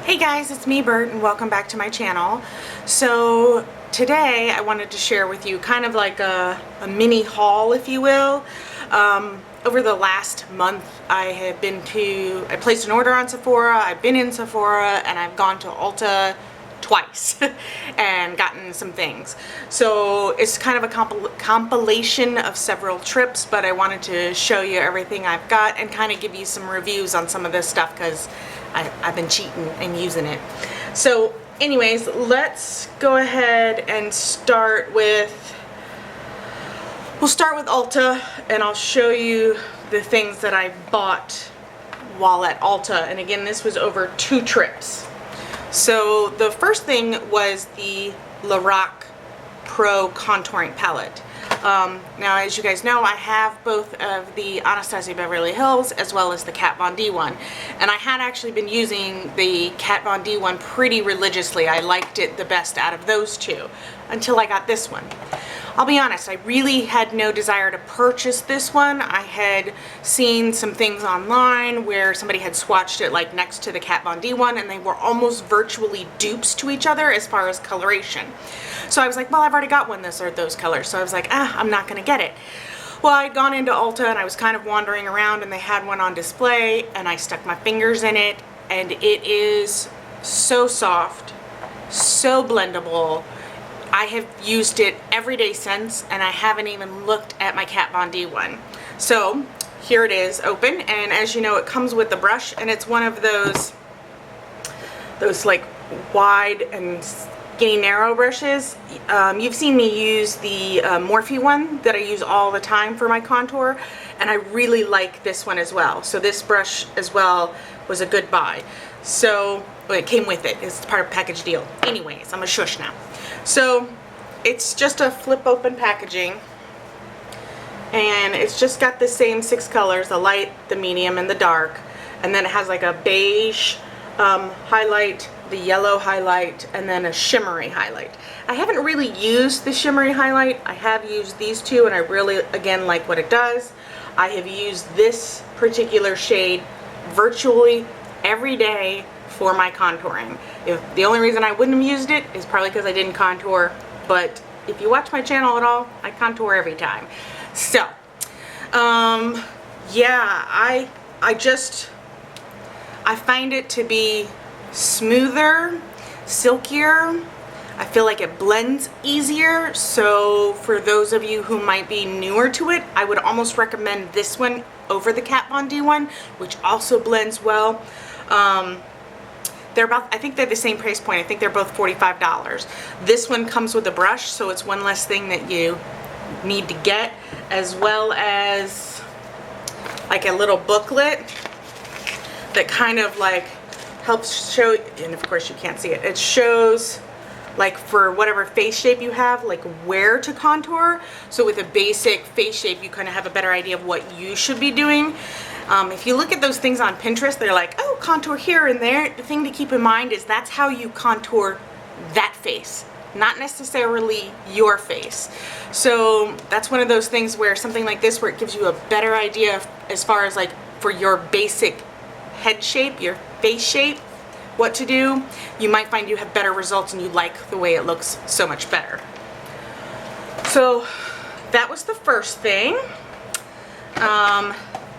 Hey guys, it's me Bert and welcome back to my channel. So today I wanted to share with you kind of like a mini haul, if you will. Over the last month I placed an order on Sephora, I've been in Sephora, and I've gone to Ulta twice and gotten some things. So it's kind of a compilation of several trips, but I wanted to show you everything I've got and kind of give you some reviews on some of this stuff because I've been cheating and using it. So anyways, let's go ahead and we'll start with Ulta, and I'll show you the things that I bought while at Ulta. And again, this was over 2 trips. So the first thing was the Lorac Pro Contouring Palette. Now, as you guys know, I have both of the Anastasia Beverly Hills as well as the Kat Von D one. And I had actually been using the Kat Von D one pretty religiously. I liked it the best out of those two until I got this one. I'll be honest, I really had no desire to purchase this one. I had seen some things online where somebody had swatched it like next to the Kat Von D one, and they were almost virtually dupes to each other as far as coloration. So I was like, well, I've already got one those colors. So I was like, I'm not gonna get it. Well, I'd gone into Ulta and I was kind of wandering around and they had one on display, and I stuck my fingers in it, and it is so soft, so blendable. I have used it every day since, and I haven't even looked at my Kat Von D one. So here it is open, and as you know, it comes with the brush, and it's one of those like wide and skinny narrow brushes. You've seen me use the Morphe one that I use all the time for my contour, and I really like this one as well. So this brush as well was a good buy. So well, it came with it. It's part of the package deal. Anyways, I'm a shush now. So it's just a flip open packaging, and it's just got the same 6 colors, the light, the medium, and the dark. And then it has like a beige highlight, the yellow highlight, and then a shimmery highlight. I haven't really used the shimmery highlight. I have used these two, and I really, again, like what it does. I have used this particular shade virtually every day for my contouring. The only reason I wouldn't have used it is probably because I didn't contour, but if you watch my channel at all, I contour every time. So, yeah, I find it to be smoother, silkier. I feel like it blends easier. So for those of you who might be newer to it, I would almost recommend this one over the Kat Von D one, which also blends well. I think they're the same price point. I think they're both $45. This one comes with a brush, so it's one less thing that you need to get, as well as like a little booklet that kind of like helps show, and of course you can't see it, it shows like for whatever face shape you have, like where to contour. So with a basic face shape, you kind of have a better idea of what you should be doing. If you look at those things on Pinterest, they're like, oh, contour here and there. The thing to keep in mind is that's how you contour that face, not necessarily your face. So that's one of those things where something like this, where it gives you a better idea as far as like for your basic head shape, your face shape, what to do, you might find you have better results and you like the way it looks so much better. So that was the first thing.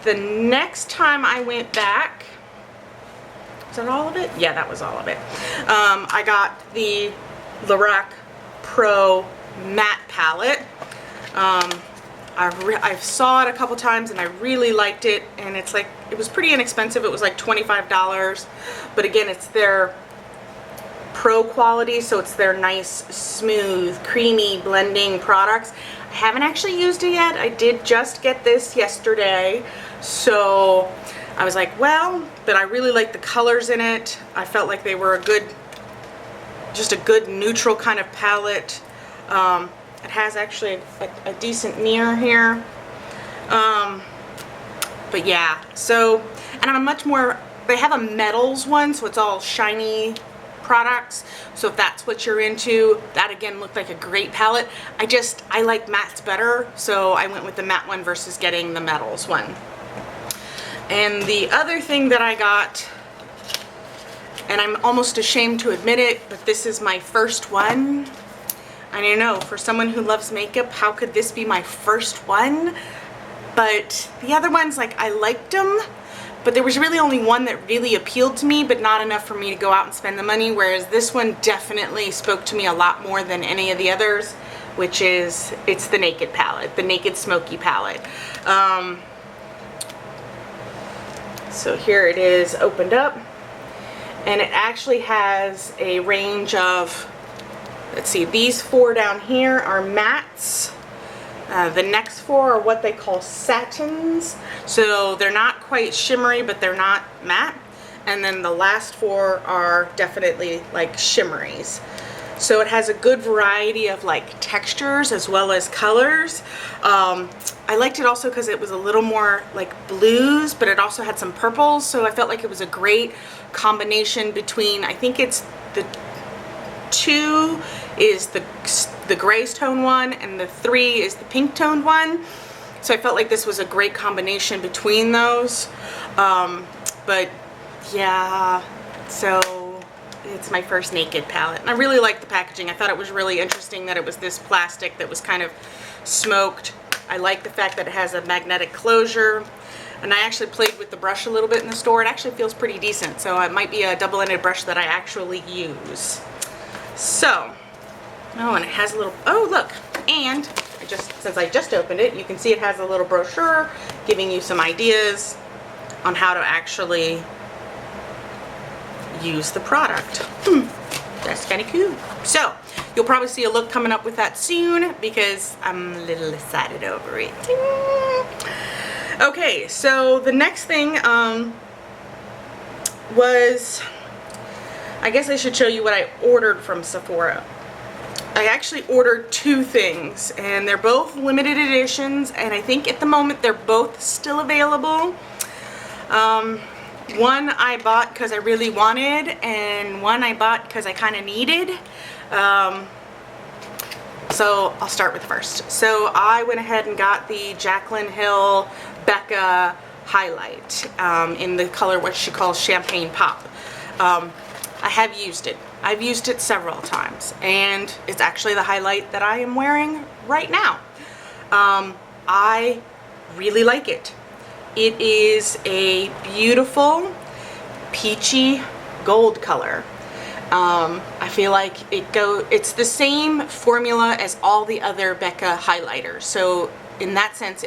The next time I went back, is that all of it? Yeah, that was all of it. I got the Lorac Pro Matte Palette. I saw it a couple times and I really liked it, and it's like, it was pretty inexpensive. It was like $25, but again, it's their pro quality, so it's their nice, smooth, creamy blending products. I haven't actually used it yet. I did just get this yesterday, so I was like, well, but I really like the colors in it. I felt like they were just a good neutral kind of palette. It has actually a decent mirror here. But yeah, so, and I'm they have a metals one, so it's all shiny products. So if that's what you're into, that again looked like a great palette. I like mattes better, so I went with the matte one versus getting the metals one. And the other thing that I got And I'm almost ashamed to admit it, but this is my first one. I don't know, for someone who loves makeup, how could this be my first one? But the other ones, like, I liked them, but there was really only one that really appealed to me, but not enough for me to go out and spend the money, whereas this one definitely spoke to me a lot more than any of the others, which is, it's the Naked palette, the Naked Smoky palette. So here it is opened up, and it actually has a range of, let's see, these 4 down here are mattes. The next 4 are what they call satins. So they're not quite shimmery, but they're not matte. And then the last 4 are definitely like shimmeries. So it has a good variety of like textures as well as colors. I liked it also because it was a little more like blues, but it also had some purples. So I felt like it was a great combination between, I think it's the 2 is the gray tone one, and the 3 is the pink toned one. So I felt like this was a great combination between those. But yeah, so it's my first Naked palette, and I really liked the packaging. I thought it was really interesting that it was this plastic that was kind of smoked. I like the fact that it has a magnetic closure, and I actually played with the brush a little bit in the store. It actually feels pretty decent, so it might be a double-ended brush that I actually use. So, oh, and it has a little, oh look, and since I just opened it, you can see it has a little brochure giving you some ideas on how to actually use the product. That's kind of cool. So, you'll probably see a look coming up with that soon because I'm a little excited over it. Okay, so the next thing was, I guess I should show you what I ordered from Sephora. I actually ordered 2 things, and they're both limited editions, and I think at the moment they're both still available. One I bought because I really wanted, and one I bought because I kind of needed. So I'll start with the first. So I went ahead and got the Jaclyn Hill Becca highlight in the color what she calls Champagne Pop. I have used it. I've used it several times, and it's actually the highlight that I am wearing right now. I really like it. It is a beautiful peachy gold color. I feel like it's the same formula as all the other Becca highlighters. So in that sense,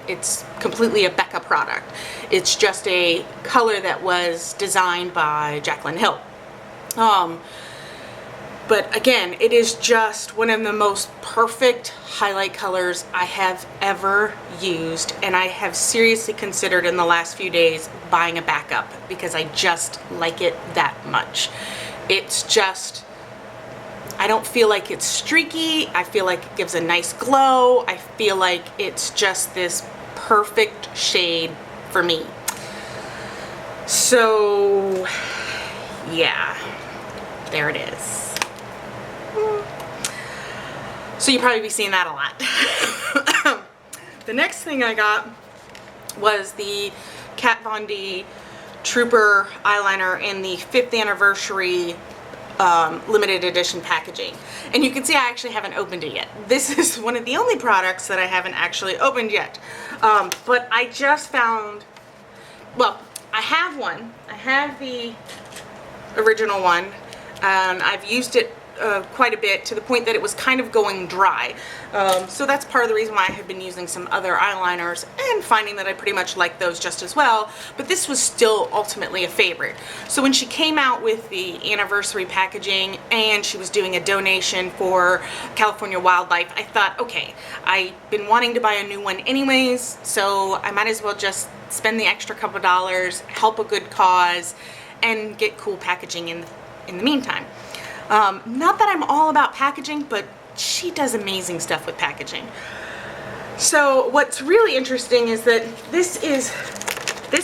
it's completely a Becca product. It's just a color that was designed by Jaclyn Hill. But again, it is just one of the most perfect highlight colors I have ever used, and I have seriously considered in the last few days buying a backup because I just like it that much. It's just, I don't feel like it's streaky. I feel like it gives a nice glow. I feel like it's just this perfect shade for me. So yeah, there it is. So you'll probably be seeing that a lot. The next thing I got was the Kat Von D Trooper eyeliner in the 5th anniversary limited edition packaging. And you can see I actually haven't opened it yet. This is one of the only products that I haven't actually opened yet. But I just found, well, I have one. I have the original one, and I've used it quite a bit to the point that it was kind of going dry. So that's part of the reason why I have been using some other eyeliners and finding that I pretty much like those just as well, but this was still ultimately a favorite. So when she came out with the anniversary packaging and she was doing a donation for California Wildlife, I thought, okay, I've been wanting to buy a new one anyways, so I might as well just spend the extra couple dollars, help a good cause, and get cool packaging in the meantime. Not that I'm all about packaging, but she does amazing stuff with packaging. So what's really interesting is that this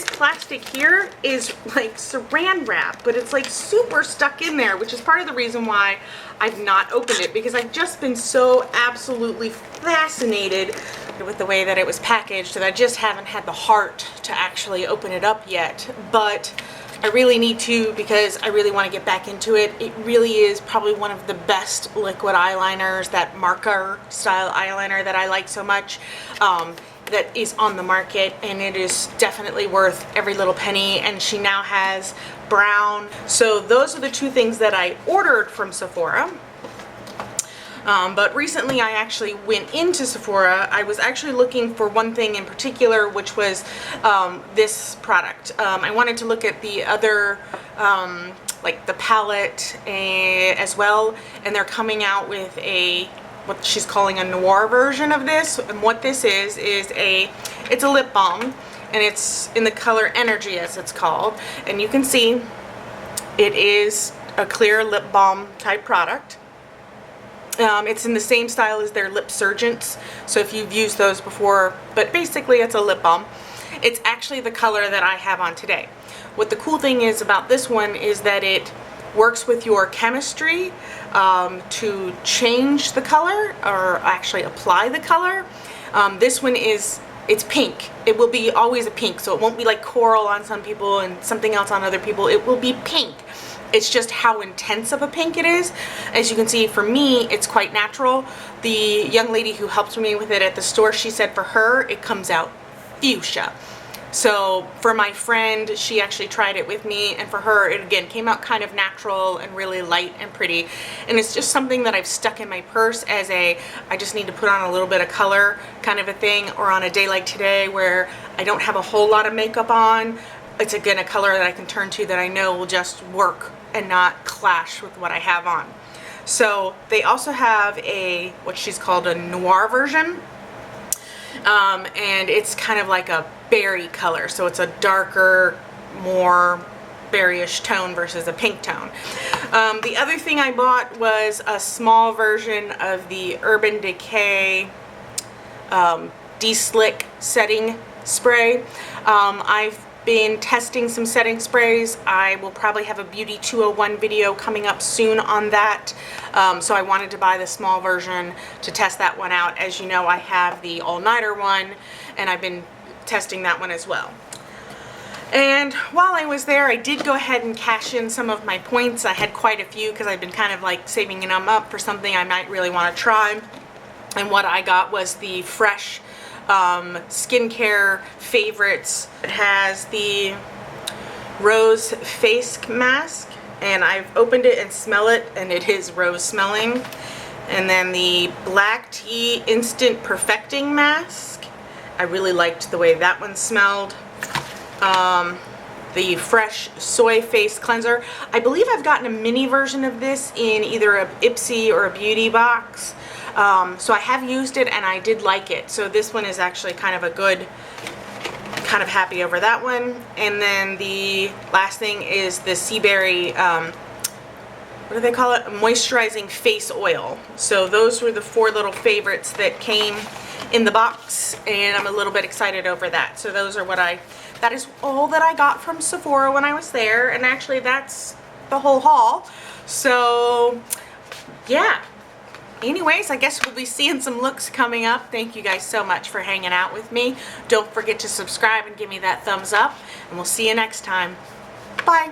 plastic here is like saran wrap, but it's like super stuck in there, which is part of the reason why I've not opened it, because I've just been so absolutely fascinated with the way that it was packaged that I just haven't had the heart to actually open it up yet. But I really need to because I really want to get back into it. It really is probably one of the best liquid eyeliners, that marker style eyeliner that I like so much, that is on the market, and it is definitely worth every little penny. And she now has brown. So those are the two things that I ordered from Sephora. But recently I actually went into Sephora. I was actually looking for one thing in particular, which was this product. I wanted to look at the other, like the palette as well, and they're coming out with what she's calling a noir version of this. And what this is it's a lip balm, and it's in the color Energy, as it's called. And you can see it is a clear lip balm type product. It's in the same style as their lip surgents, so if you've used those before, but basically it's a lip balm. It's actually the color that I have on today. What the cool thing is about this one is that it works with your chemistry to change the color, or actually apply the color. This one it's pink. It will be always a pink, so it won't be like coral on some people and something else on other people. It will be pink. It's just how intense of a pink it is. As you can see, for me, it's quite natural. The young lady who helped me with it at the store, she said for her, it comes out fuchsia. So for my friend, she actually tried it with me, and for her, it again came out kind of natural and really light and pretty. And it's just something that I've stuck in my purse as I just need to put on a little bit of color kind of a thing, or on a day like today where I don't have a whole lot of makeup on. It's again a color that I can turn to that I know will just work and not clash with what I have on. So they also have what she's called a noir version, and it's kind of like a berry color, so it's a darker, more berryish tone versus a pink tone. The other thing I bought was a small version of the Urban Decay De-Slick setting spray. I've been testing some setting sprays. I will probably have a Beauty 201 video coming up soon on that. So I wanted to buy the small version to test that one out. As you know, I have the all-nighter one, and I've been testing that one as well. And while I was there, I did go ahead and cash in some of my points. I had quite a few because I've been kind of like saving them up for something I might really want to try. And what I got was the Fresh skincare favorites. It has the rose face mask, and I've opened it and smell it, and it is rose smelling. And then the black tea instant perfecting mask. I really liked the way that one smelled. The Fresh soy face cleanser. I believe I've gotten a mini version of this in either a Ipsy or a beauty box. So I have used it and I did like it. So this one is actually kind of a good, kind of happy over that one. And then the last thing is the Sea Berry, what do they call it? Moisturizing face oil. So those were the 4 little favorites that came in the box, and I'm a little bit excited over that. So those are that is all that I got from Sephora when I was there, and actually that's the whole haul. So yeah. Anyways, I guess we'll be seeing some looks coming up. Thank you guys so much for hanging out with me. Don't forget to subscribe and give me that thumbs up, and we'll see you next time. Bye.